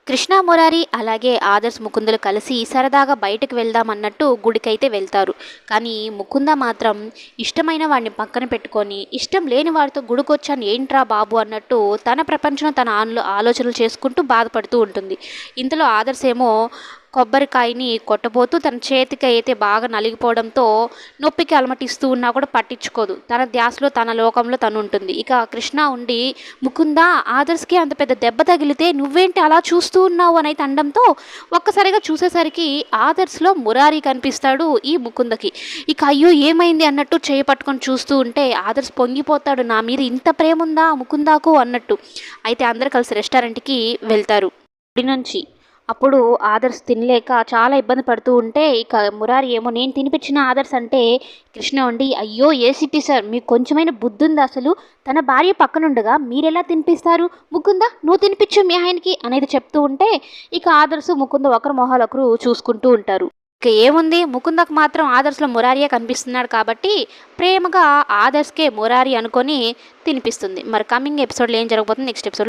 కృష్ణ మురారి అలాగే ఆదర్శ్ ముకుందులు కలిసి సరదాగా బయటకు వెళ్దాం అన్నట్టు గుడికైతే వెళ్తారు. కానీ ముకుంద మాత్రం ఇష్టమైన వాడిని పక్కన పెట్టుకొని ఇష్టం లేని వాడితో గుడికొచ్చాను ఏంట్రా బాబు అన్నట్టు తన ప్రపంచం తన ఆలోచనలు చేసుకుంటూ బాధపడుతూ ఉంటుంది. ఇంతలో ఆదర్శ్ ఏమో కొబ్బరికాయని కొట్టబోతూ తన చేతికి అయితే బాగా నలిగిపోవడంతో నొప్పికి అలమటిస్తూ ఉన్నా కూడా పట్టించుకోదు. తన ధ్యాసలో తన లోకంలో తను ఉంటుంది. ఇక కృష్ణ ఉండి ముకుంద ఆదర్శ్కి అంత పెద్ద దెబ్బ తగిలితే నువ్వేంటి అలా చూస్తూ ఉన్నావు అని అయితే అనడంతో ఒక్కసారిగా చూసేసరికి ఆదర్శ్లో మురారి కనిపిస్తాడు ఈ ముకుందకి. ఇక అయ్యో ఏమైంది అన్నట్టు చేయి పట్టుకొని చూస్తూ ఉంటే ఆదర్శ్ పొంగిపోతాడు. నా మీద ఇంత ప్రేమ ఉందా ముకుందాకు అన్నట్టు. అయితే అందరు కలిసి రెస్టారెంట్కి వెళ్తారు గుడి నుంచి. అప్పుడు ఆదర్శ్ తినలేక చాలా ఇబ్బంది పడుతూ ఉంటే ఇక మురారి ఏమో నేను తినిపించిన ఆదర్శ్ అంటే కృష్ణ ఉండి అయ్యో ఏ సిటీ సార్ మీకు కొంచెమైన బుద్ధి ఉందా అసలు తన భార్య పక్కనుండగా మీరెలా తినిపిస్తారు ముకుంద నువ్వు తినిపించు మీ ఆయనకి అనేది చెప్తూ ఉంటే ఇక ఆదర్శ్ ముకుంద ఒకరి మొహాలు ఒకరు చూసుకుంటూ ఉంటారు. ఇక ఏముంది ముకుందకు మాత్రం ఆదర్శ్లో మురారియే కనిపిస్తున్నాడు కాబట్టి ప్రేమగా ఆదర్శ్కే మురారి అనుకొని తినిపిస్తుంది. మరి కమింగ్ ఎపిసోడ్లో ఏం జరగబోతుంది నెక్స్ట్ ఎపిసోడ్